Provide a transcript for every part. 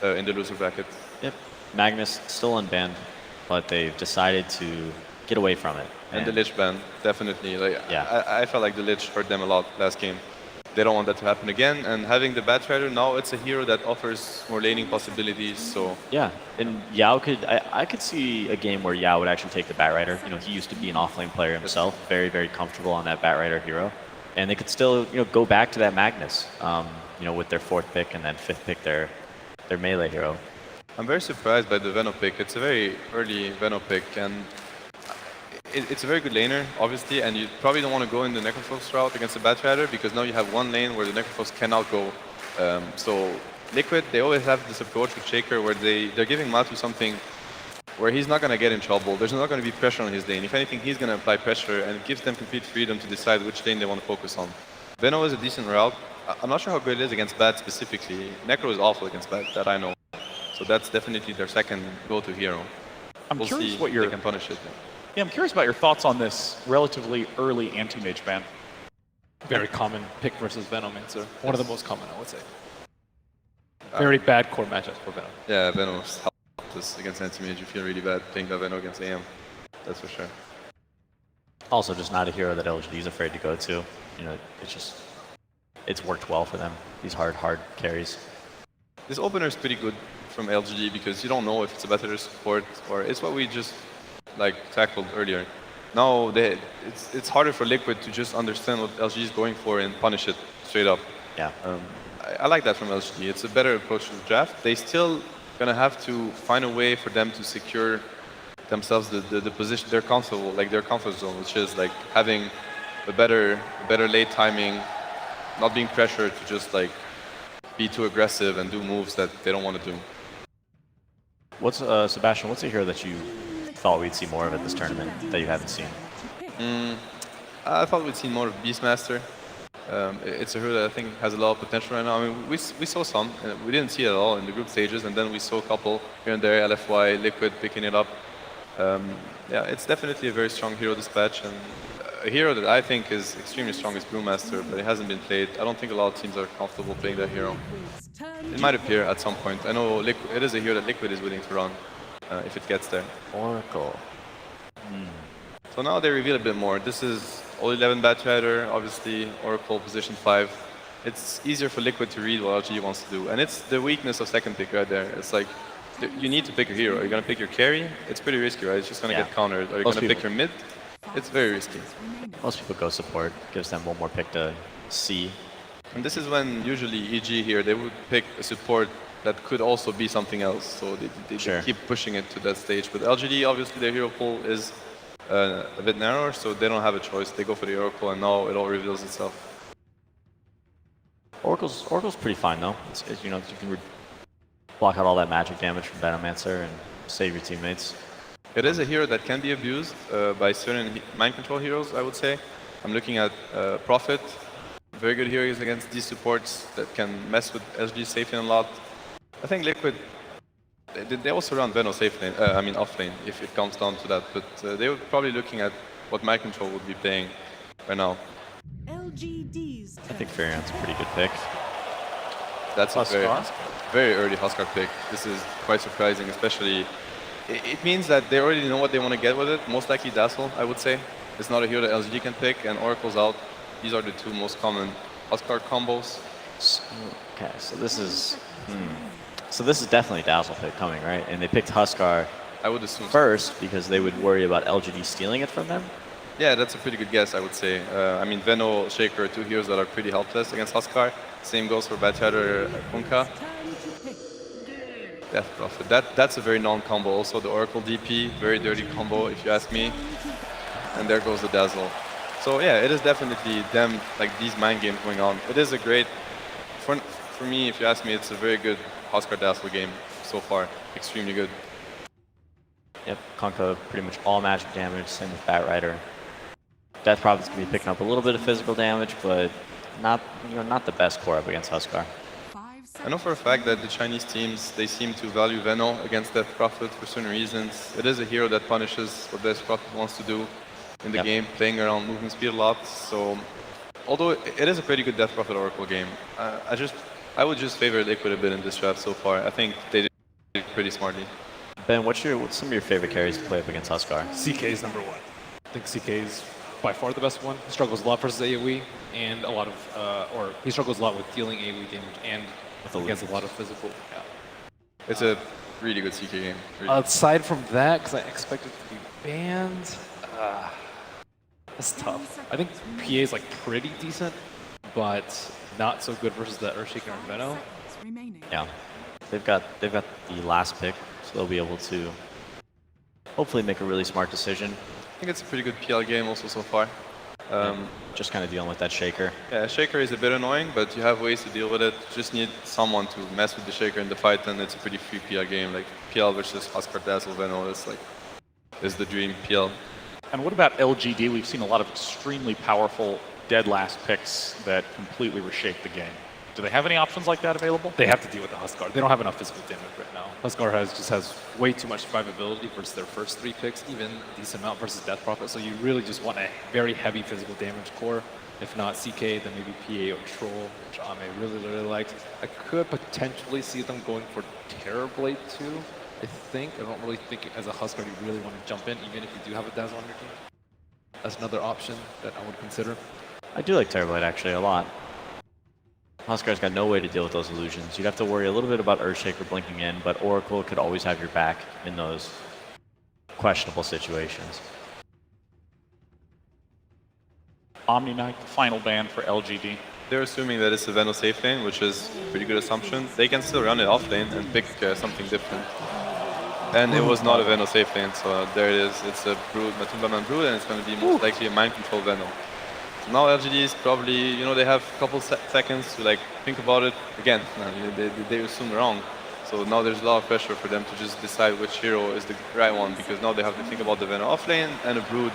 in the loser bracket. Yep. Magnus still unbanned, but they've decided to get away from it. And the Lich ban, definitely. Like, yeah. I felt like the Lich hurt them a lot last game. They don't want that to happen again. And having the Batrider, now it's a hero that offers more laning possibilities. So yeah, and Yao could, I could see a game where Yao would actually take the Batrider. You know, he used to be an offlane player himself, very, very comfortable on that Batrider hero. And they could still, you know, go back to that Magnus, you know, with their 4th pick and then 5th pick their melee hero. I'm very surprised by the Veno pick. It's a very early Veno pick, and it's a very good laner, obviously, and you probably don't want to go in the Necrophos route against the Batrider because now you have one lane where the Necrophos cannot go. So Liquid, they always have this approach with Shaker where they're giving Matu something where he's not going to get in trouble. There's not going to be pressure on his lane. If anything, he's going to apply pressure, and it gives them complete freedom to decide which lane they want to focus on. Veno is a decent route. I'm not sure how good it is against Bat specifically. Necro is awful against Bat, that I know. So that's definitely their second go-to hero. We'll see what they can punish it. Yeah, I'm curious about your thoughts on this relatively early anti-mage ban. Very common pick versus Venomancer. One of the most common, I would say. Very bad core matchups for Venom. Yeah, Venom's helpless against anti-mage. You feel really bad playing that Venom against AM. That's for sure. Also, just not a hero that LGD is afraid to go to. You know, it's worked well for them. These hard carries. This opener is pretty good from LGD because you don't know if it's a better support or it's what we just tackled earlier. Now it's harder for Liquid to just understand what LGD is going for and punish it straight up. Yeah. I like that from LGD. It's a better approach to the draft. They still gonna have to find a way for them to secure themselves the position, their comfort zone, which is like having a better late timing, not being pressured to just be too aggressive and do moves that they don't want to do. What's Sebastian? What's a hero that you thought we'd see more of at this tournament that you haven't seen? I thought we'd see more of Beastmaster. It's a hero that I think has a lot of potential right now. I mean, we saw some. We didn't see it at all in the group stages, and then we saw a couple here and there. LFY, Liquid picking it up. Yeah, it's definitely a very strong hero dispatch, and a hero that I think is extremely strong is Brewmaster, but it hasn't been played. I don't think a lot of teams are comfortable playing that hero. It might appear at some point. I know it is a hero that Liquid is willing to run if it gets there. Oracle. So now they reveal a bit more. This is all 11 Batrider, obviously Oracle position 5. It's easier for Liquid to read what LGD wants to do, and it's the weakness of second pick right there. It's like you need to pick a hero. Are you gonna pick your carry? It's pretty risky, right? It's just gonna get countered. Are you gonna pick your mid? It's very risky. Most people go support. Gives them one more pick to see. And this is when usually EG here, they would pick a support that could also be something else. So they keep pushing it to that stage. But LGD, obviously their hero pool is a bit narrower, so they don't have a choice. They go for the Oracle, and now it all reveals itself. Oracle's pretty fine though. You know, you can block out all that magic damage from Venomancer and save your teammates. It is a hero that can be abused by certain mind control heroes, I would say. I'm looking at Prophet. Very good heroes against these supports that can mess with LGD safe lane a lot. I think Liquid, they also run Veno safe lane, I mean off lane, if it comes down to that. But they were probably looking at what mind control would be playing right now. I think Furion's a pretty good pick. That's a very early Huskar pick. This is quite surprising, especially. It means that they already know what they want to get with it. Most likely Dazzle, I would say. It's not a hero that LGD can pick, and Oracle's out. These are the two most common Huskar combos. Okay, so this is definitely Dazzle pick coming, right? And they picked Huskar. I would assume first because they would worry about LGD stealing it from them. Yeah, that's a pretty good guess, I would say. I mean, Veno, Shaker are two heroes that are pretty helpless against Huskar. Same goes for Batrider, Kunka. Death Prophet. That's a very non-combo. Also, the Oracle DP, very dirty combo, if you ask me. And there goes the Dazzle. So yeah, it is definitely them, these mind games going on. It is a great, for me, if you ask me, it's a very good Huskar Dazzle game so far. Extremely good. Yep, Kunkka pretty much all magic damage, same with Batrider. Death Prophet's gonna be picking up a little bit of physical damage, but not the best core up against Huskar. I know for a fact that the Chinese teams, they seem to value Veno against Death Prophet for certain reasons. It is a hero that punishes what Death Prophet wants to do in the game, playing around movement speed a lot. So, although it is a pretty good Death Prophet Oracle game, I would just favor Liquid a bit in this draft so far. I think they did pretty smartly. Ben, what's some of your favorite carries to play up against Huskar? CK is number one. I think CK is by far the best one. He struggles a lot versus AoE and a lot of, or he struggles a lot with dealing AoE damage and against a lot of physical. Yeah. It's a really good CK game. Really. Aside from that, because I expect it to be banned, that's tough. I think PA is like pretty decent, but not so good versus the Earthshaker and Veno. Yeah, they've got the last pick, so they'll be able to hopefully make a really smart decision. I think it's a pretty good PL game also so far. Just kind of dealing with that Shaker. Yeah, Shaker is a bit annoying, but you have ways to deal with it. You just need someone to mess with the Shaker in the fight, and it's a pretty free PL game. Like PL versus Huskar Dazzle Veno is the dream PL. And what about LGD? We've seen a lot of extremely powerful dead last picks that completely reshape the game. Do they have any options like that available? They have to deal with the Huskar. They don't have enough physical damage right now. Huskar just has way too much survivability versus their first 3 picks, even a decent amount versus Death Prophet. So you really just want a very heavy physical damage core. If not CK, then maybe PA or Troll, which Ame really liked. I could potentially see them going for Terrorblade too. I think. I don't really think as a Huskar you really want to jump in, even if you do have a Dazzle on your team. That's another option that I would consider. I do like Terrorblade actually a lot. Huskar's got no way to deal with those illusions. You'd have to worry a little bit about Earthshaker blinking in, but Oracle could always have your back in those questionable situations. Omni Knight, the final ban for LGD. They're assuming that it's a Veno safe lane, which is a pretty good assumption. They can still run it off lane and pick something different. And it was not a Veno safe lane, so there it is. It's a Brood, Matumba Man Brood, and it's going to be most likely a mind control Veno. So now LGD is probably, you know, they have a couple seconds to like think about it. Again, they assume wrong. So now there's a lot of pressure for them to just decide which hero is the right one, because now they have to think about the Veno off lane and a Brood,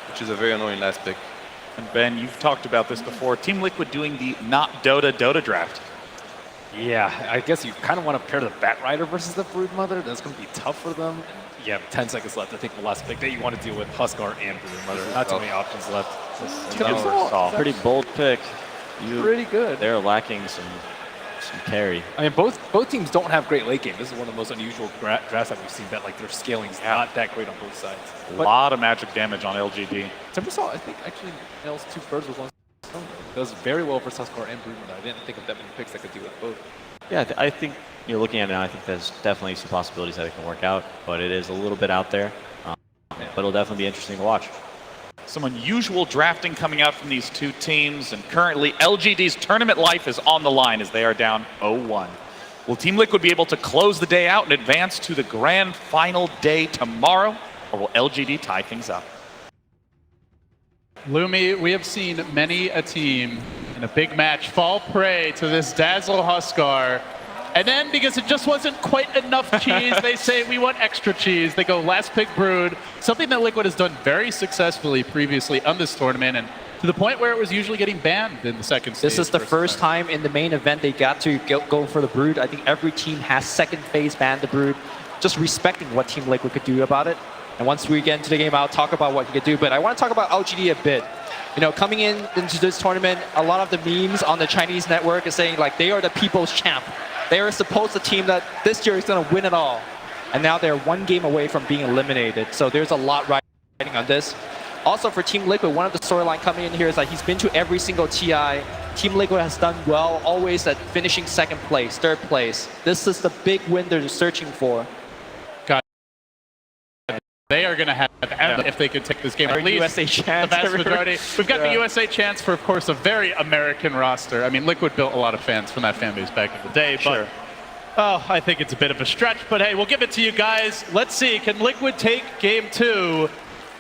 which is a very annoying last pick. And Ben, you've talked about this before. Team Liquid doing the not Dota draft. Yeah, I guess you kind of want to pair the Batrider versus the Broodmother. That's going to be tough for them. You have 10 seconds left to take the last pick that you want to deal with Huskar and Broodmother. Not too many options left. Pretty bold pick. Pretty good. They're lacking some carry. I mean, both teams don't have great late game. This is one of the most unusual drafts that we've seen. That like their scaling is not that great on both sides. A lot of magic damage on LGD. Timbersaw, I think, actually nails 2 birds with 1 stone. Does very well versus Huskar and Broodmother. I didn't think of that many picks that could deal with both. Yeah, I think you're looking at it now. I think there's definitely some possibilities that it can work out, but it is a little bit out there. But it'll definitely be interesting to watch. Some unusual drafting coming out from these two teams, and currently LGD's tournament life is on the line as they are down 0-1. Will Team Liquid be able to close the day out and advance to the grand final day tomorrow, or will LGD tie things up? Lumi, we have seen many a team in a big match fall prey to this Dazzle Huskar. And then, because it just wasn't quite enough cheese, they say, we want extra cheese. They go last pick Brood, something that Liquid has done very successfully previously on this tournament, and to the point where it was usually getting banned in the second stage. This is the first time in the main event they got to go for the Brood. I think every team has second phase banned the Brood, just respecting what Team Liquid could do about it. And once we get into the game, I'll talk about what he could do. But I want to talk about LGD a bit. You know, coming into this tournament, a lot of the memes on the Chinese network is saying like they are the people's champ. They are supposed to team that this year is going to win it all. And now they're 1 game away from being eliminated. So there's a lot riding on this. Also for Team Liquid, one of the storyline coming in here is that he's been to every single TI. Team Liquid has done well, always at finishing 2nd place, 3rd place. This is the big win they're searching for. They are going to have, if they could take this game, at least USA chance. the vast majority. We've got the USA chance for, of course, a very American roster. I mean, Liquid built a lot of fans from that fan base back in the day, but I think it's a bit of a stretch. But hey, we'll give it to you guys. Let's see, can Liquid take game 2,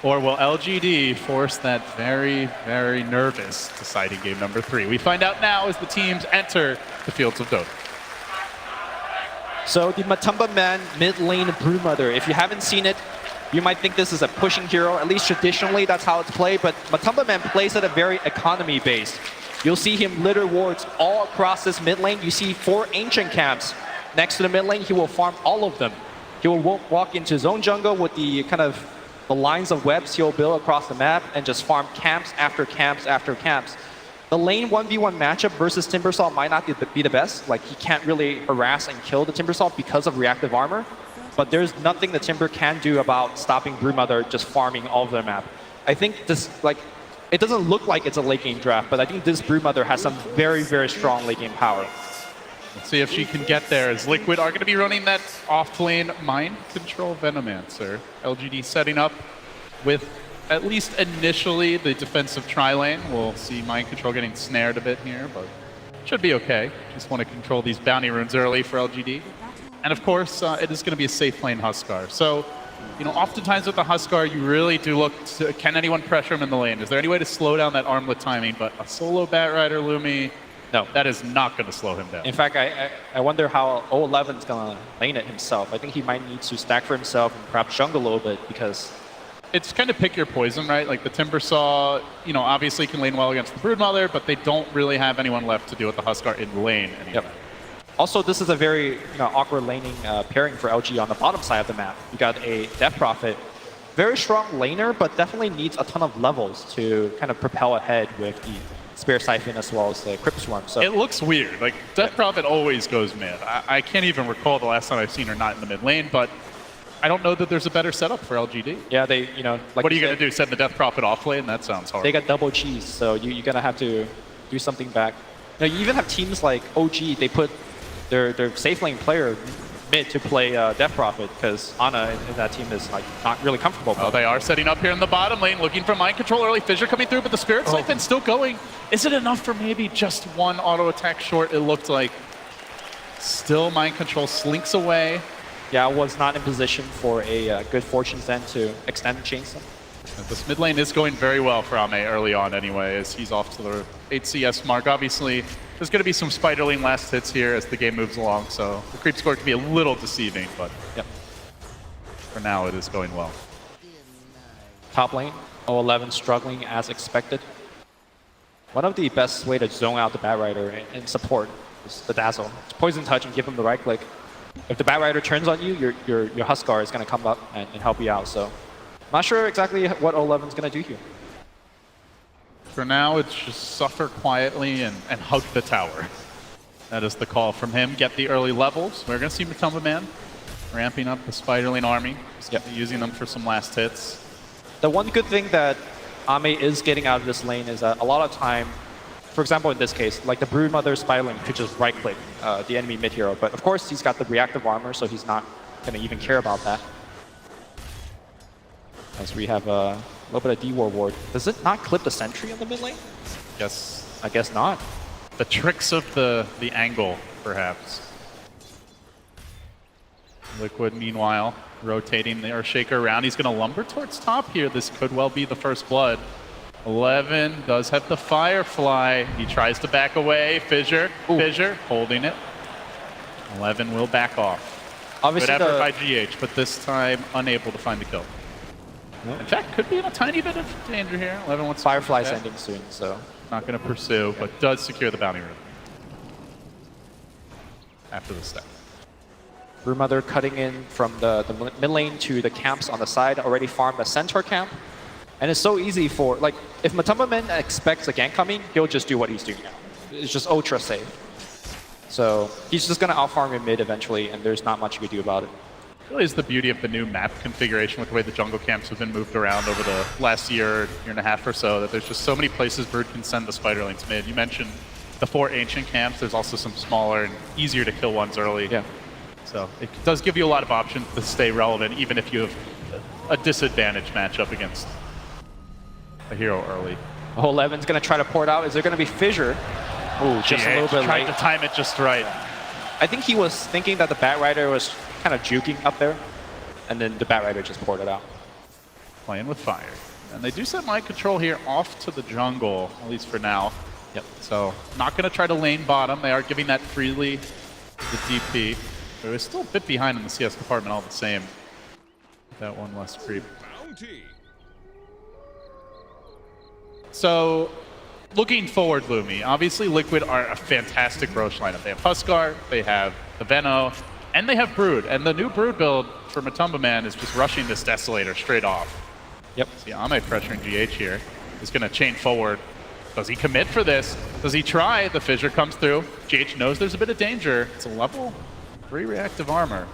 or will LGD force that very, very nervous deciding game number 3? We find out now as the teams enter the fields of Dota. So the Matumba Man mid lane Broodmother. If you haven't seen it, you might think this is a pushing hero. At least traditionally, that's how it's played. But Matumba Man plays at a very economy base. You'll see him litter wards all across this mid lane. You see 4 ancient camps next to the mid lane. He will farm all of them. He will walk into his own jungle with the kind of the lines of webs he'll build across the map and just farm camps after camps after camps. the lane 1v1 matchup versus Timbersaw might not be the best. Like, he can't really harass and kill the Timbersaw because of reactive armor. But there's nothing the Timber can do about stopping Broodmother just farming all of their map. I think this, like, it doesn't look like it's a late game draft, but I think this Broodmother has some very, very strong late game power. Let's see if she can get there, as Liquid are going to be running that off-lane Mind Control Venomancer. LGD setting up with, at least initially, the defensive tri-lane. We'll see Mind Control getting snared a bit here, but should be okay. Just want to control these bounty runes early for LGD. And of course, it is going to be a safe lane Huskar. So, you know, oftentimes with the Huskar, you really do look to, can anyone pressure him in the lane? Is there any way to slow down that armlet timing? But a solo Batrider Lumi, No. that is not going to slow him down. In fact, I wonder how 011 is going to lane it himself. I think he might need to stack for himself and perhaps jungle a little bit because... It's kind of pick your poison, right? Like the Timbersaw, you know, obviously can lane well against the Broodmother, but they don't really have anyone left to deal with the Huskar in lane anymore. Yep. Also, this is a very awkward laning pairing for LG on the bottom side of the map. You got a Death Prophet, very strong laner, but definitely needs a ton of levels to kind of propel ahead with the Spear Siphon as well as the Crypt Swarm. So it looks weird. Like Death Prophet always goes mid. I can't even recall the last time I've seen her not in the mid lane, but I don't know that there's a better setup for LGD. yeah, they like What are you going to do? Send the Death Prophet off lane? That sounds hard. They got double cheese, so you're gonna have to do something back. You even have teams like OG. They put their safe lane player mid to play Death Prophet because Ana in that team is like not really comfortable. Oh, they are setting up here in the bottom lane, looking for Mind Control early. Fissure coming through, but the Spirit Siphon still going. Is it enough for maybe just one auto attack short? It looked like. Still Mind Control slinks away. Yeah, was not in position for a good Fortune's End to extend the chainsaw. This mid lane is going very well for Ame early on anyway, as he's off to the 8 CS mark. Obviously, there's going to be some Spiderling last hits here as the game moves along, so the creep score can be a little deceiving, but Yep. for now it is going well. Top lane, 011 struggling as expected. One of the best way to zone out the Batrider and support is the Dazzle. It's Poison Touch and give him the right click. If the Batrider turns on you, your Huskar is going to come up and help you out. So, not sure exactly what 011 is going to do here. For now, it's just suffer quietly and hug the tower. That is the call from him. Get the early levels. We're going to see Matumba Man ramping up the Spiderling army. Yep. Using them for some last hits. The one good thing that Ame is getting out of this lane is that a lot of time, for example in this case, like the Broodmother Spiderling could just right click the enemy mid hero. But of course he's got the reactive armor, so he's not going to even care about that. As we have a little bit of D-War ward. Does it not clip the sentry in the mid lane? Yes. I guess not. The tricks of the angle, perhaps. Liquid, meanwhile, rotating the Earthshaker around. He's going to lumber towards top here. This could well be the first blood. 11 does have the Firefly. He tries to back away. Fissure, Fissure, holding it. 11 will back off. Obviously Good effort by GH, but this time unable to find the kill. Nope. In fact, could be in a tiny bit of danger here. 11 wants to Firefly's protect. ending soon, so. Not going to pursue, but does secure the bounty room. After the step. Broodmother cutting in from the mid lane to the camps on the side, already farmed a Centaur camp. And it's so easy for, like, if Matumba Man expects a gank coming, he'll just do what he's doing now. It's just ultra safe. So he's just going to out-farm in mid eventually, and there's not much you can do about it. Really is the beauty of the new map configuration with the way the jungle camps have been moved around over the last year and a half or so, that there's just so many places Brood can send the Spiderlings mid. You mentioned the 4 ancient camps. There's also some smaller and easier to kill ones early. Yeah. So it does give you a lot of options to stay relevant, even if you have a disadvantaged matchup against a hero early. 011's going to try to port out. Is there going to be Fissure? Ooh, just a little bit tried late. to time it just right. I think he was thinking that the Batrider was kind of juking up there, and then the Batrider just poured it out. Playing with fire. And they do set Mind Control here off to the jungle, at least for now. Yep. So not going to try to lane bottom. They are giving that freely to the DP. But they're still a bit behind in the CS department all the same. That one less creep. So looking forward, Lumi, obviously Liquid are a fantastic Roche lineup. They have Huskar, they have the Veno, and they have Brood. And the new Brood build for Matumba Man is just rushing this Desolator straight off. Yep. See, Ame pressuring GH here. He's going to chain forward. Does he commit for this? Does he try? The fissure comes through. GH knows there's a bit of danger. It's a level 3 reactive armor.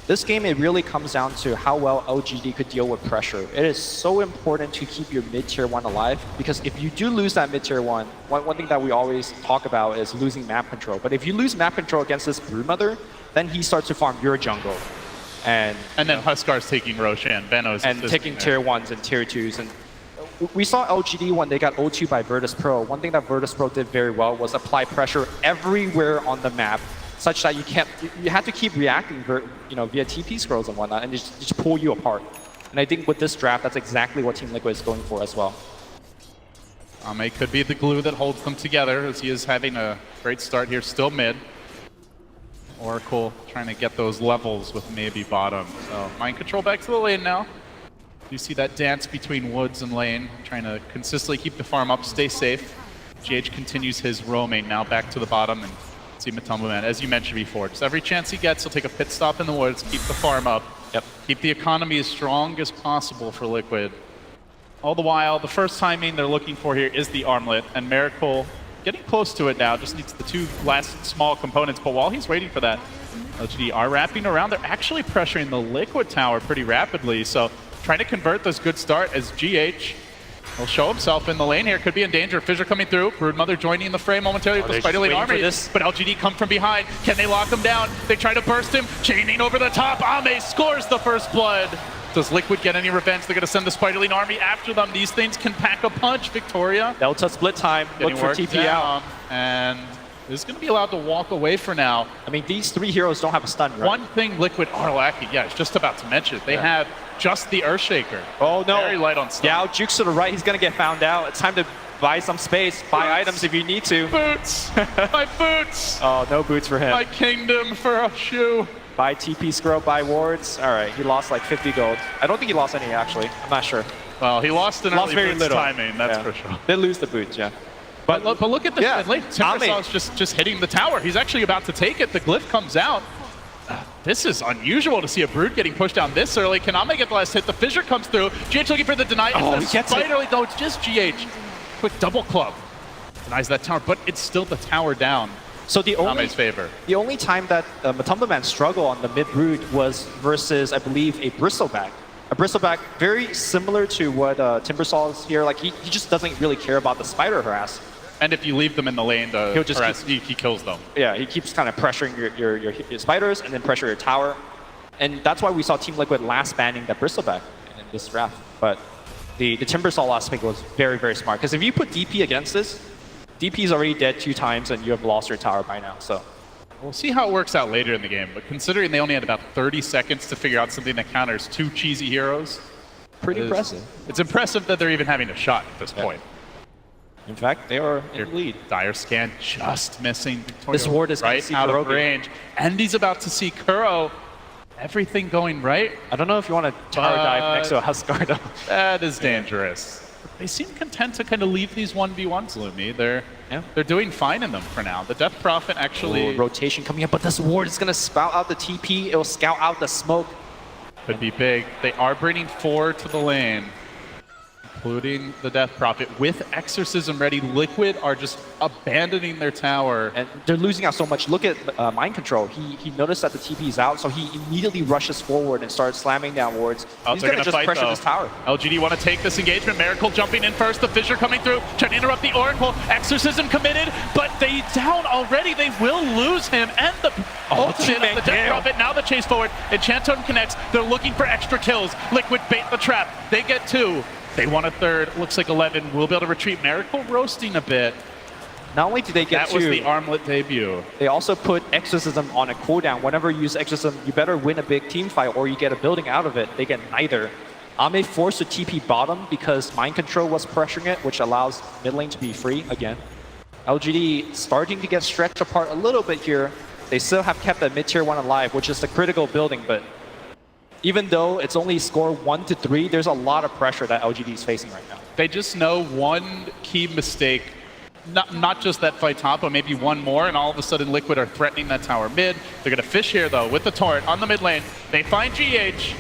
This game, it really comes down to how well LGD could deal with pressure. It is so important to keep your mid-tier 1 alive, because if you do lose that mid-tier 1, one thing that we always talk about is losing map control. But if you lose map control against this Broodmother, then he starts to farm your jungle. And then Huskar's taking Roshan, Venos and taking tier 1s and tier 2s. And we saw LGD when they got 0-2 by Virtus Pro. One thing that Virtus Pro did very well was apply pressure everywhere on the map, such that you had to keep reacting via TP scrolls and whatnot, and just pull you apart. And I think with this draft, that's exactly what Team Liquid is going for as well. Ame could be the glue that holds them together, as he is having a great start here, still mid. Oracle trying to get those levels with maybe bottom. So mind control back to the lane now. You see that dance between woods and lane, trying to consistently keep the farm up, stay safe. GH continues his roaming now back to the bottom, and see Matumbaman, as you mentioned before, just every chance he gets, he'll take a pit stop in the woods, keep the farm up, keep the economy as strong as possible for Liquid. All the while, the first timing they're looking for here is the armlet, and Miracle getting close to it now, just needs the 2 last small components, but while he's waiting for that, LGD are wrapping around. They're actually pressuring the Liquid tower pretty rapidly, so trying to convert this good start as GH will show himself in the lane here. Could be in danger. Fissure coming through. Broodmother joining the frame momentarily with the Spider Lane army. But LGD come from behind. Can they lock him down? They try to burst him. Chaining over the top. Ame scores the first blood. Does Liquid get any revenge? They're going to send the Spider Lane army after them. These things can pack a punch. Victoria. Delta split time. Look for TP out. And is going to be allowed to walk away for now. I mean, these 3 heroes don't have a stun, right? One thing Liquid are lacking, I was just about to mention it. They have just the Earthshaker. Oh no. Very light on stun. Yao jukes to the right. He's going to get found out. It's time to buy some space. Buy items if you need to. Boots! My boots! Oh, no boots for him. My kingdom for a shoe. Buy TP scroll, buy wards. All right, he lost like 50 gold. I don't think he lost any, actually. I'm not sure. Well, he lost an early very boots little. timing, that's for sure. They lose the boots, yeah. But look at this. Yeah. Timbersaw is just hitting the tower. He's actually about to take it. The glyph comes out. This is unusual to see a Brood getting pushed down this early. Can Ame get the last hit? The fissure comes through. GH looking for the deny. Oh, he gets it. No, it's just GH. Quick double club. Denies that tower, but it's still the tower down. So the Ame's favor. The only time that Matumbaman struggled on the mid Brood was versus, I believe, a Bristleback. A Bristleback very similar to what Timbersaw is here. Like he just doesn't really care about the spider harass. And if you leave them in the lane to harass, he kills them. Yeah, he keeps kind of pressuring your spiders and then pressure your tower. And that's why we saw Team Liquid last banning that Bristleback in this draft. But the Timbersaw last pick was very, very smart. Because if you put DP against this, DP is already dead 2 times and you have lost your tower by now. So we'll see how it works out later in the game. But considering they only had about 30 seconds to figure out something that counters 2 cheesy heroes, pretty impressive. It's impressive that they're even having a shot at this point. In fact, they are in the lead. Dire Scan just missing Victoria. This ward is right out of range. And he's about to see Kuro. Everything going right. I don't know if you want to tower dive next to a Huskar, though. That is dangerous. They seem content to kind of leave these 1v1s, Lumi. They're doing fine in them for now. The Death Prophet actually... rotation coming up, but this ward is going to spout out the TP. It will scout out the smoke. Could be big. They are bringing 4 to the lane, including the Death Prophet. With Exorcism ready, Liquid are just abandoning their tower. And they're losing out so much. Look at Mind Control. He noticed that the TP is out, so he immediately rushes forward and starts slamming down wards. He's going to just pressure this tower. LGD want to take this engagement. Miracle jumping in first. The Fissure coming through, trying to interrupt the Oracle. Exorcism committed, but they down already. They will lose him. And the ultimate of the Death Prophet. Now the chase forward. Enchanton connects. They're looking for extra kills. Liquid bait the trap. They get 2. They want a 3rd. Looks like 11 will be able to retreat. Miracle roasting a bit. Not only did they get 2, that was the armlet debut. They also put Exorcism on a cooldown. Whenever you use Exorcism, you better win a big team fight or you get a building out of it. They get neither. Ame forced to TP bottom because Mind Control was pressuring it, which allows mid lane to be free again. LGD starting to get stretched apart a little bit here. They still have kept that mid-tier 1 alive, which is the critical building, but even though it's only score 1 to 3, there's a lot of pressure that LGD is facing right now. They just know one key mistake, not just that fight top, but maybe one more, and all of a sudden Liquid are threatening that tower mid. They're going to fish here, though, with the turret on the mid lane. They find GH.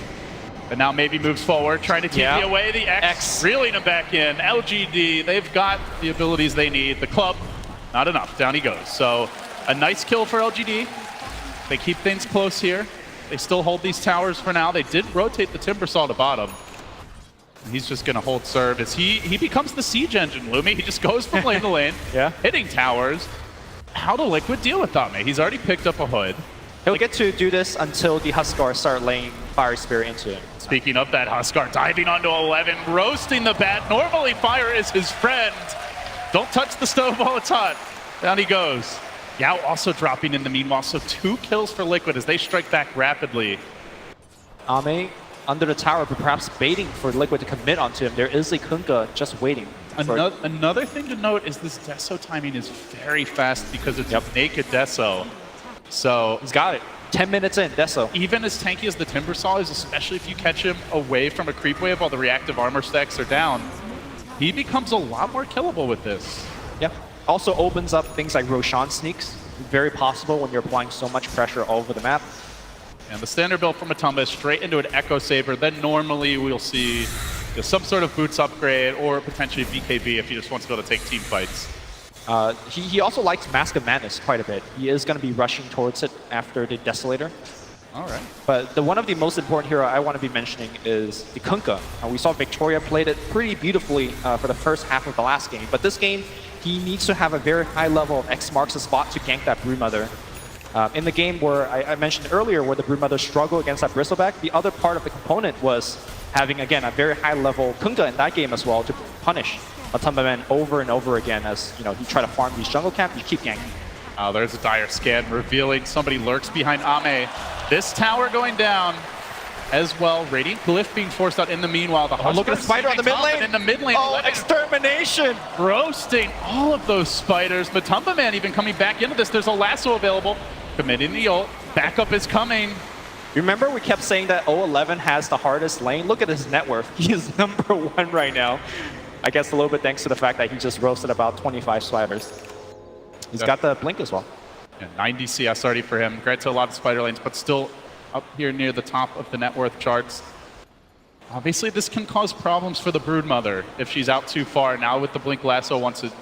But now maybe moves forward, trying to TP away. The X reeling him back in. LGD, they've got the abilities they need. The club, not enough. Down he goes. So a nice kill for LGD. They keep things close here. They still hold these towers for now. They did rotate the Timbersaw to bottom. He's just going to hold serve as he becomes the siege engine, Lumi. He just goes from lane to lane, hitting towers. How do Liquid deal with Ame? He's already picked up a hood. He'll get to do this until the Huskar start laying Fire Spirit into him. Speaking of that, Huskar diving onto 11, roasting the bat. Normally, fire is his friend. Don't touch the stove while it's hot. Down he goes. Yao also dropping in the meanwhile, so 2 kills for Liquid as they strike back rapidly. Ame under the tower, but perhaps baiting for Liquid to commit onto him. There is a Kunkka just waiting. Another thing to note is this Deso timing is very fast because it's naked Deso. So he's got it. 10 minutes in, Deso. Even as tanky as the Timbersaw is, especially if you catch him away from a creep wave while the reactive armor stacks are down, he becomes a lot more killable with this. Yeah. Also opens up things like Roshan sneaks. Very possible when you're applying so much pressure all over the map. And the standard build from Matumba is straight into an Echo Saber. Then normally we'll see some sort of boots upgrade or potentially BKB if he just wants to be able to take team fights. He also likes Mask of Madness quite a bit. He is going to be rushing towards it after the Desolator. All right. But one of the most important hero I want to be mentioning is the Kunkka. We saw Victoria played it pretty beautifully for the first half of the last game. But this game, he needs to have a very high level of X marks a spot to gank that Broodmother. In the game where I mentioned earlier where the Broodmother struggled against that Bristleback, the other part of the component was having, again, a very high level Kunkka in that game as well to punish Matumba Man over and over again as he try to farm these jungle camps, you keep ganking. Oh, there's a dire scan revealing somebody lurks behind Ame. This tower going down as well. Radiant Glyph being forced out in the meanwhile. Look at the spider on the mid lane. In the mid lane. Oh, extermination! Roasting all of those spiders. Matumba Man even coming back into this. There's a lasso available. Committing the ult. Backup is coming. Remember we kept saying that 011 has the hardest lane? Look at his net worth. He is #1 right now. I guess a little bit thanks to the fact that he just roasted about 25 spiders. He's got the blink as well. Yeah, 90 CS already for him. Granted to a lot of spider lanes, but still up here near the top of the net worth charts. Obviously, this can cause problems for the Broodmother if she's out too far. Now with the blink lasso, once it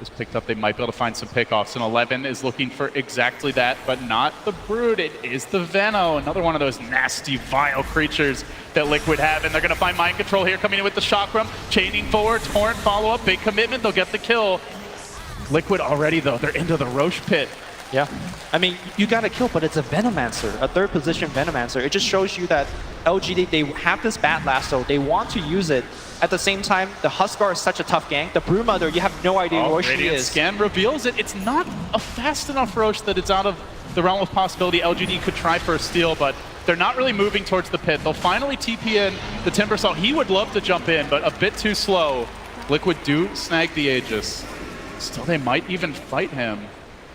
is picked up, they might be able to find some pickoffs. And 11 is looking for exactly that, but not the Brood. It is the Veno, another one of those nasty, vile creatures that Liquid have. And they're going to find mind control here, coming in with the Chakram, chaining forward, Torrent follow-up, big commitment, they'll get the kill. Liquid already, though, they're into the Roche pit. Yeah. I mean, you got a kill, but it's a Venomancer, a third position Venomancer. It just shows you that LGD, they have this Bat Lasso, they want to use it. At the same time, the Huskar is such a tough gank. The Broodmother, you have no idea where she is. Scan reveals it. It's not a fast enough Roche that it's out of the realm of possibility. LGD could try for a steal, but they're not really moving towards the pit. They'll finally TP in the Timbersaw. He would love to jump in, but a bit too slow. Liquid do snag the Aegis. Still, they might even fight him.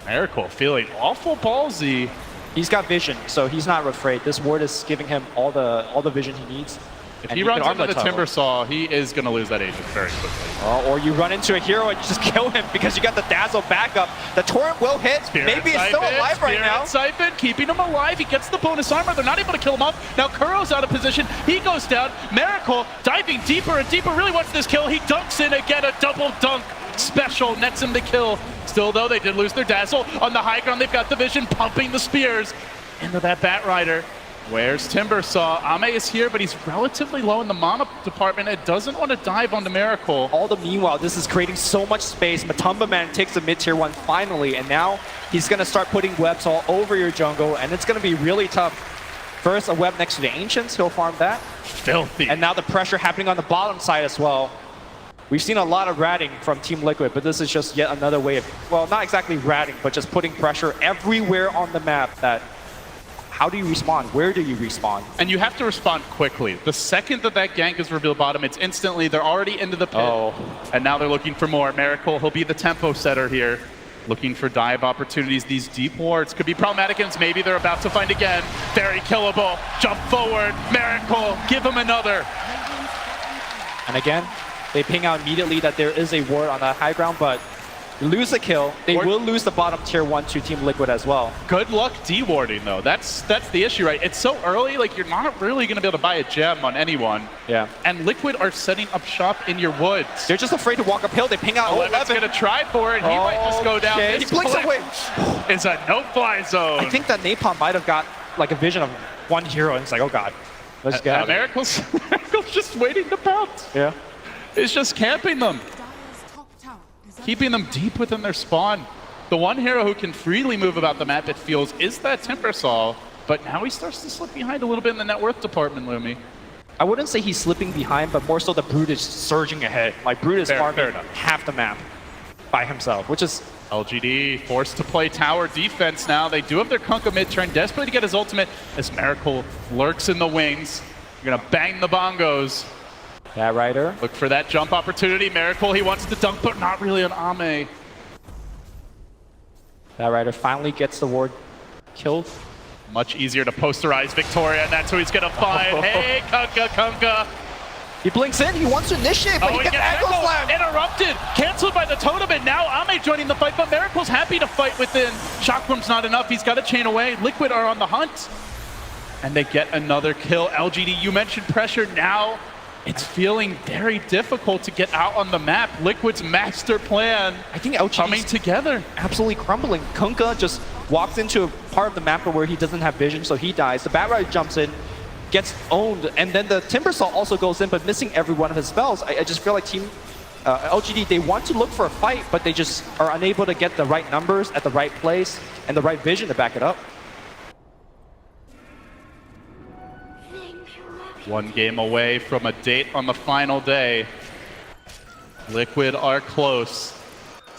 Miracle feeling awful ballsy. He's got vision, so he's not afraid. This ward is giving him all the vision he needs. If he runs into the Timbersaw, he is going to lose that Aegis very quickly. Or you run into a hero and you just kill him because you got the Dazzle backup. The Torrent will hit. Maybe it's still alive right now. Siphon keeping him alive. He gets the bonus armor. They're not able to kill him off. Now Kuro's out of position. He goes down. Miracle diving deeper and deeper. Really wants this kill. He dunks in again. A double dunk. Special nets him the kill. Still, though, they did lose their Dazzle. On the high ground, they've got the vision pumping the spears into that Bat Rider. Where's Timbersaw? Ame is here, but he's relatively low in the mana department. It doesn't want to dive on the Miracle. All the meanwhile, this is creating so much space. Matumba Man takes the mid-tier 1 finally, and now he's going to start putting webs all over your jungle, and it's going to be really tough. First, a web next to the Ancients. He'll farm that. Filthy. And now the pressure happening on the bottom side as well. We've seen a lot of ratting from Team Liquid, but this is just yet another way of, well, not exactly ratting, but just putting pressure everywhere on the map that how do you respond? Where do you respond? And you have to respond quickly. The second that gank is revealed bottom, it's instantly, they're already into the pit. Oh. And now they're looking for more. Miracle, he'll be the tempo setter here. Looking for dive opportunities. These deep wards could be problematic, and maybe they're about to find again. Very killable. Jump forward. Miracle, give him another. And again, they ping out immediately that there is a ward on that high ground, but lose the kill. They will lose the bottom tier 1 to Team Liquid as well. Good luck dewarding though. That's the issue, right? It's so early, like you're not really gonna be able to buy a gem on anyone. Yeah. And Liquid are setting up shop in your woods. They're just afraid to walk uphill. They ping out 11's 11. gonna try for it. He might just go down. Okay, This he blinks cliff away. is a no-fly zone. I think that Napalm might have got like a vision of one hero and it's like, oh god, let's get out of here. Miracle's just waiting to pounce. Yeah. It's just camping them, keeping them deep within their spawn. The one hero who can freely move about the map, it feels, is that Timbersaw, but now he starts to slip behind a little bit in the net worth department, Lumi. I wouldn't say he's slipping behind, but more so the Brute is surging ahead. Like Brute is Fair farming enough. half the map by himself, which is LGD forced to play tower defense now. They do have their Kunkka mid-turn, desperate to get his ultimate as Miracle lurks in the wings. You're gonna bang the bongos. that rider. Look for that jump opportunity. Miracle, he wants to dunk, but not really on Ame. That rider finally gets the ward killed. Much easier to posterize Victoria, and that's who he's gonna find. Hey, Kunkka. He blinks in, he wants to initiate, but he gets ankle slammed. Interrupted, canceled by the totem, and now Ame joining the fight, but Miracle's happy to fight within. Shockroom's not enough, he's got to chain away. Liquid are on the hunt, and they get another kill. LGD, you mentioned pressure, now it's feeling very difficult to get out on the map. Liquid's master plan I think coming LGD's together. absolutely crumbling. Kunkka just walks into a part of the map where he doesn't have vision, so he dies. The Bat Rider jumps in, gets owned, and then the Timbersaw also goes in, but missing every one of his spells. I just feel like Team LGD, they want to look for a fight, but they just are unable to get the right numbers at the right place and the right vision to back it up. One game away from a date on the final day. Liquid are close.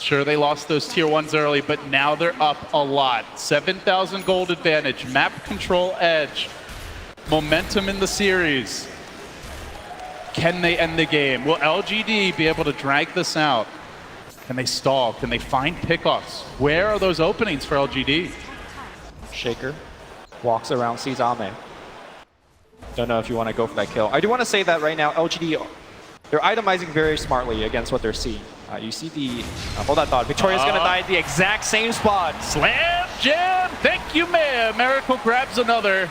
Sure, they lost those tier 1s early, but now they're up a lot. 7,000 gold advantage, map control edge, momentum in the series. Can they end the game? Will LGD be able to drag this out? Can they stall? Can they find pickoffs? Where are those openings for LGD? Shaker walks around, sees Ame. Don't know if you want to go for that kill. I do want to say that right now, LGD, they're itemizing very smartly against what they're seeing. You see the, hold that thought, Victoria's going to die at the exact same spot. Slam jam! Thank you, man. Miracle grabs another.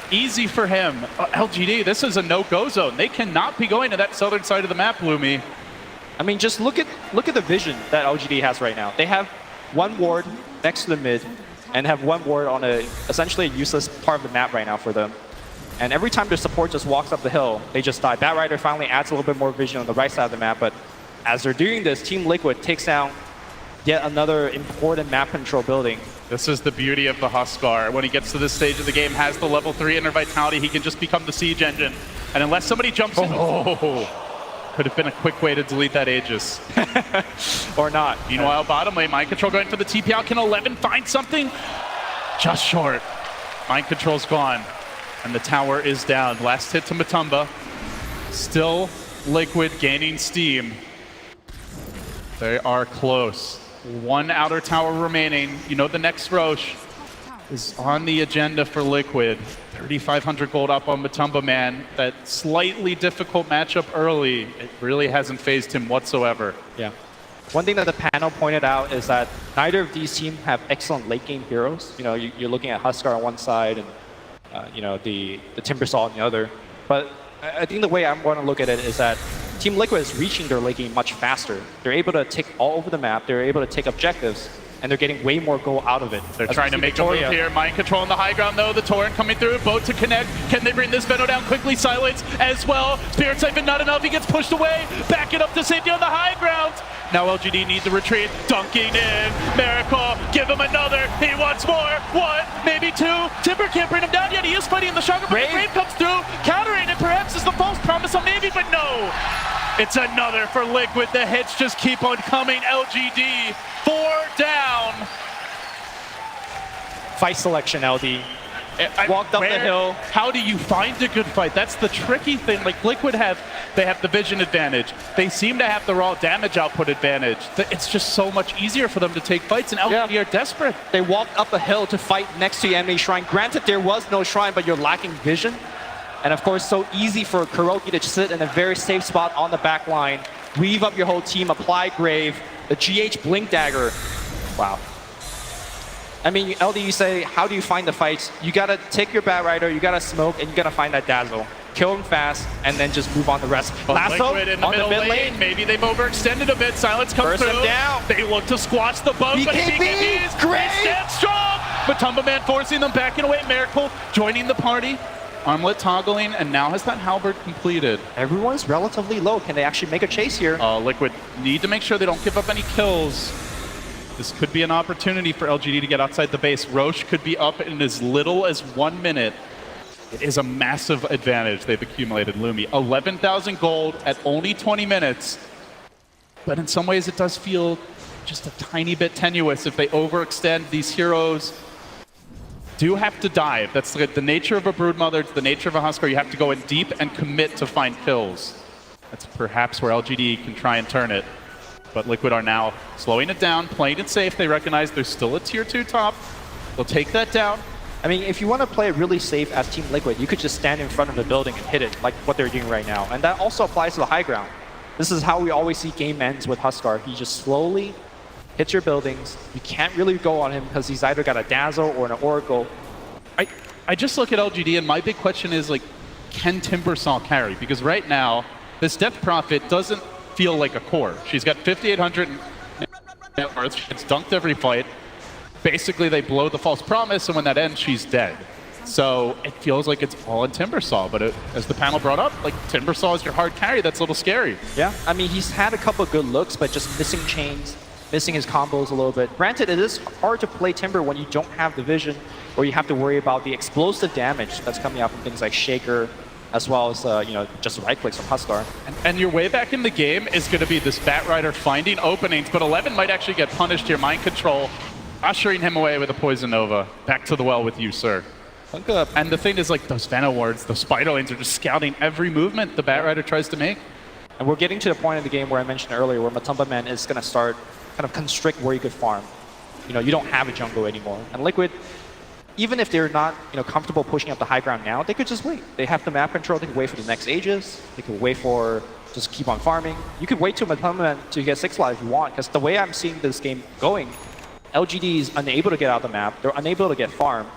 Easy for him. LGD, this is a no-go zone. They cannot be going to that southern side of the map, Lumi. I mean, just look at the vision that LGD has right now. They have one ward next to the mid and have one ward on essentially a useless part of the map right now for them. And every time their support just walks up the hill, they just die. Bat Rider finally adds a little bit more vision on the right side of the map, but as they're doing this, Team Liquid takes down yet another important map control building. This is the beauty of the Huskar. When he gets to this stage of the game, has the level 3 Inner Vitality, he can just become the siege engine. And unless somebody jumps in, could have been a quick way to delete that Aegis. Or not. Meanwhile, bottom lane, Mind Control going for the TP out. Can 11 find something? Just short. Mind Control's gone. And the tower is down. Last hit to Matumba. Still Liquid gaining steam. They are close. One outer tower remaining. You know the next Roche is on the agenda for Liquid. 3,500 gold up on Matumba, man. That slightly difficult matchup early, it really hasn't phased him whatsoever. Yeah. One thing that the panel pointed out is that neither of these teams have excellent late game heroes. You know, you're looking at Huskar on one side and you know, the Timbersaw on the other. But I think the way I'm going to look at it is that Team Liquid is reaching their late game much faster. They're able to take all over the map. They're able to take objectives, and they're getting way more goal out of it. They're trying to make a move here. Mind Control on the high ground, though. The Torrent coming through. Boat to connect. Can they bring this Venom down quickly? Silence as well. Spirit Siphon not enough. He gets pushed away. Back it up to safety on the high ground. Now LGD need to retreat. Dunking in. Miracle. Give him another. He wants more. One, maybe two. Timber can't bring him down yet. He is fighting the Shocker. Brave comes through. Countering it perhaps is the false promise on Navy, but no. It's another for Liquid. The hits just keep on coming. LGD 4 down. Fight selection, LD. Walked up the hill. How do you find a good fight? That's the tricky thing. Like Liquid they have the vision advantage. They seem to have the raw damage output advantage. It's just so much easier for them to take fights, and LGD are desperate. They walked up a hill to fight next to the enemy shrine. Granted, there was no shrine, but you're lacking vision. And of course, so easy for Kuroki to sit in a very safe spot on the back line, weave up your whole team, apply Grave, The GH Blink Dagger. Wow. I mean, LD, you say, how do you find the fights? You gotta take your Batrider, you gotta smoke, and you gotta find that Dazzle. Kill him fast, and then just move on the rest. Lasso Liquid in on the the middle mid lane. Maybe they've overextended a bit. Silence comes Burst him through. down. They look to squash the boat, but BKB's great. They stand strong. Matumba Man forcing them back and away. Miracle joining the party. Armlet toggling, and now has that halberd completed. Everyone's relatively low. Can they actually make a chase here? Liquid need to make sure they don't give up any kills. This could be an opportunity for LGD to get outside the base. Roche could be up in as little as 1 minute. It is a massive advantage they've accumulated, Lumi. 11,000 gold at only 20 minutes. But in some ways, it does feel just a tiny bit tenuous if they overextend. These heroes do have to dive. That's the nature of a Broodmother. It's the nature of a Huskar. You have to go in deep and commit to find kills. That's perhaps where LGD can try and turn it. But Liquid are now slowing it down, playing it safe. They recognize there's still a tier 2 top. They'll take that down. I mean, if you want to play it really safe as Team Liquid, you could just stand in front of the building and hit it, like what they're doing right now. And that also applies to the high ground. This is how we always see game ends with Huskar. He just slowly hits your buildings. You can't really go on him because he's either got a Dazzle or an Oracle. I just look at LGD, and my big question is, like, can Timbersaw carry? Because right now, this Death Prophet doesn't feel like a core. She's got 5,800 net worth. She's dunked every fight. Basically, they blow the false promise, and when that ends, she's dead. So it feels like it's all in Timbersaw, but as the panel brought up, like, Timbersaw is your hard carry. That's a little scary. Yeah, I mean, he's had a couple of good looks, but just missing chains, missing his combos a little bit. Granted, it is hard to play Timber when you don't have the vision, or you have to worry about the explosive damage that's coming out from things like Shaker, as well as just right clicks from Huskar. And your way back in the game is going to be this Batrider finding openings, but 11 might actually get punished here. Mind control, ushering him away with a Poison Nova. Back to the well with you, sir. And the thing is, like, those Venom wards, those Spider lanes are just scouting every movement the Batrider tries to make. And we're getting to the point in the game where I mentioned earlier, where Matumba Man is going to start kind of constrict where you could farm. You don't have a jungle anymore. And Liquid, even if they're not comfortable pushing up the high ground now, they could just wait. They have the map control. They could wait for the next Aegis. They could wait for just keep on farming. You could wait till Matumba Man to get 6 life if you want, because the way I'm seeing this game going, LGD is unable to get out of the map. They're unable to get farm.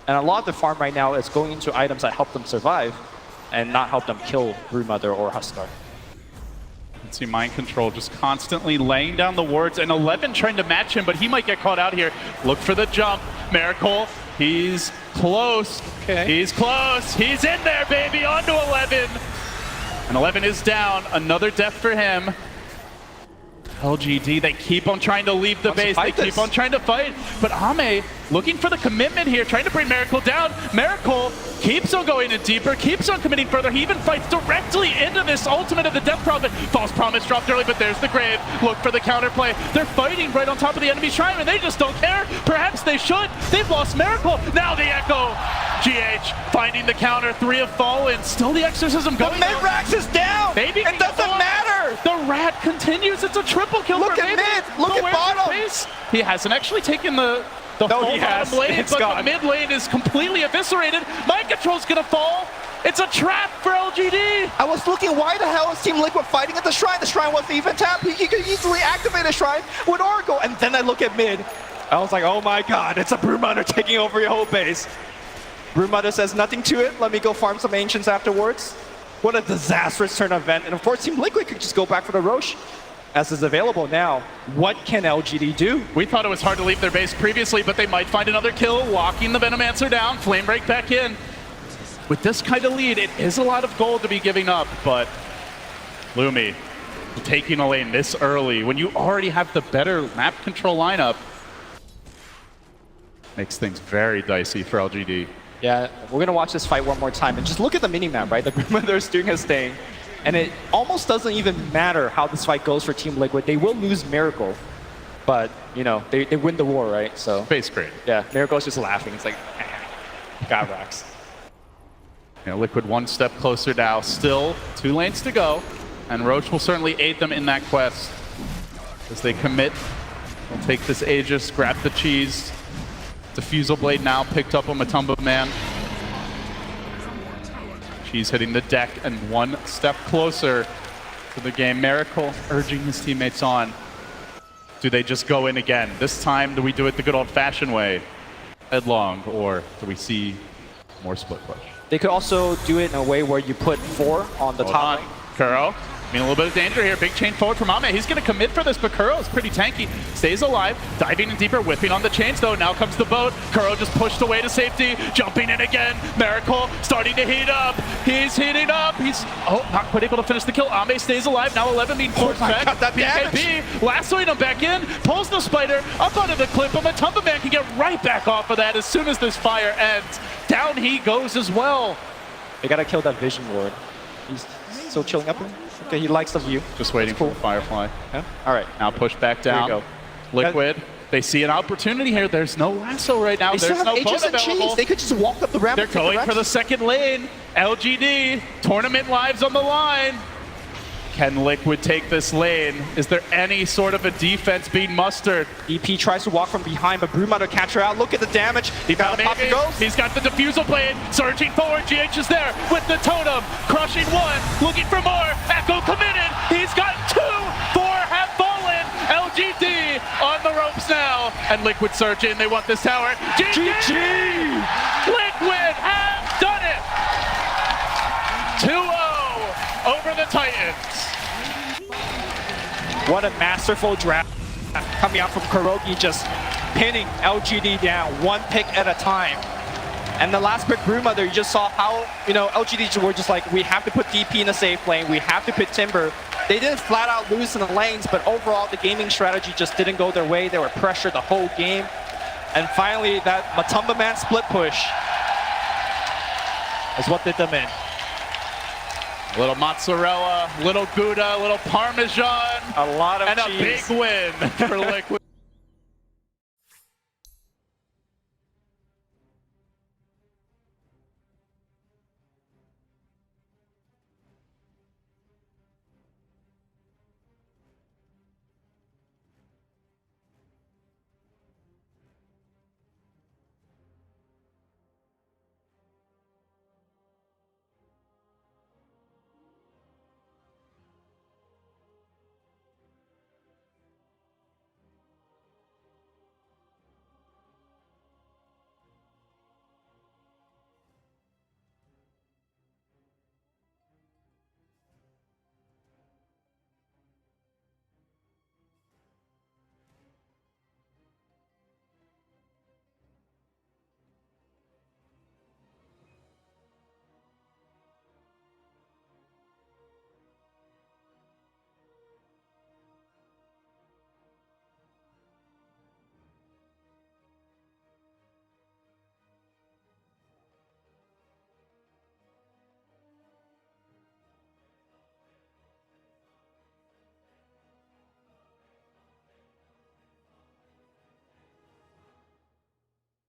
And a lot of the farm right now is going into items that help them survive and not help them kill Broodmother or Huskar. Let's see Mind Control just constantly laying down the wards, and 11 trying to match him, but he might get caught out here. Look for the jump. Miracle, he's close. Okay. He's close. He's in there, baby, onto 11. And 11 is down. Another death for him. LGD, they keep on trying to leave the base. They keep on trying to fight. But Ame looking for the commitment here, trying to bring Miracle down. Miracle keeps on going in deeper, keeps on committing further. He even fights directly into this ultimate of the Death Prophet. False Promise dropped early, but there's the Grave. Look for the counterplay. They're fighting right on top of the enemy shrine, and they just don't care. Perhaps they should. They've lost Miracle. Now the Echo. GH finding the counter. 3 have fallen. Still the Exorcism going. The mid-rax is down! Baby, it doesn't matter! The Rat continues. It's a triple kill. Look for at Baby. mid! Look at bottom! He hasn't actually taken the full bottom lane, but the mid lane is completely eviscerated. Mind Control's gonna fall. It's a trap for LGD. I was looking, why the hell is Team Liquid fighting at the shrine? The shrine wasn't even tapped. He could easily activate a shrine with Oracle. And then I look at mid. I was like, oh my god, it's a Broodmother taking over your whole base. Broodmother says nothing to it. Let me go farm some Ancients afterwards. What a disastrous turn event. And of course, Team Liquid could just go back for the Roche, as is available now. What can LGD do? We thought it was hard to leave their base previously, but they might find another kill, walking the Venomancer down, Flame Break back in. With this kind of lead, it is a lot of gold to be giving up, but Lumi taking a lane this early, when you already have the better map control lineup, makes things very dicey for LGD. Yeah, we're going to watch this fight one more time. And just look at the mini-map, right? The Broodmother is doing his thing. And it almost doesn't even matter how this fight goes for Team Liquid. They will lose Miracle. But, they win the war, right? So Base grade. Yeah, Miracle's just laughing. It's like, God rocks. Liquid one step closer now. Still 2 lanes to go. And Roche will certainly aid them in that quest. As they commit, they'll take this Aegis, grab the cheese. Diffusal Blade now picked up on Matumba Man. Cheese hitting the deck and 1 step closer to the game. Miracle urging his teammates on. do they just go in again? This time, do we do it the good old-fashioned way, headlong, or do we see more split push? They could also do it in a way where you put 4 on the Hold top on. lane. Kuro, I mean, a little bit of danger here. Big chain forward from Ame. He's going to commit for this, but Kuro is pretty tanky. Stays alive, diving in deeper, whipping on the chains, though. Now comes the boat. Kuro just pushed away to safety, jumping in again. Miracle starting to heat up. He's heating up. He's, not quite able to finish the kill. Ame stays alive. Now 11 being forced back. God, that BKB lassoing him back in, pulls the spider up onto the cliff, but Matumba Man can get right back off of that as soon as this fire ends. Down he goes as well. They gotta kill that vision ward. He's still chilling up here. Okay, he likes the view. Just waiting That's cool. for the Firefly. Yeah. All right. Now push back There you down. go. Liquid. They see an opportunity here. There's no lasso right now. They still There's have no boat Aegis and available. Cheese. They could just walk up the ramp. They're and take going for the rest. second lane. LGD. Tournament lives on the line. Can Liquid take this lane? Is there any sort of a defense being mustered? EP tries to walk from behind, but Brewmother catch her out. Look at the damage. He found a pop and goes. He's got the defusal blade. Surging forward. GH is there with the totem. Crushing one. Looking for more. Echo committed. He's got 2. 4 have fallen. LGD on the ropes now. And Liquid surging. They want this tower. GG! Liquid have done it. 2-0 over the Titans. What a masterful draft coming out from Kurogi, just pinning LGD down 1 pick at a time. And the last pick, Brewmother, you just saw how, LGD were just like, we have to put DP in a safe lane, we have to put Timber. They didn't flat out lose in the lanes, but overall the gaming strategy just didn't go their way. They were pressured the whole game. And finally, that Matumba Man split push is what did them in. A little mozzarella, little Gouda, a little Parmesan, A lot of and cheese. a big win for Liquid.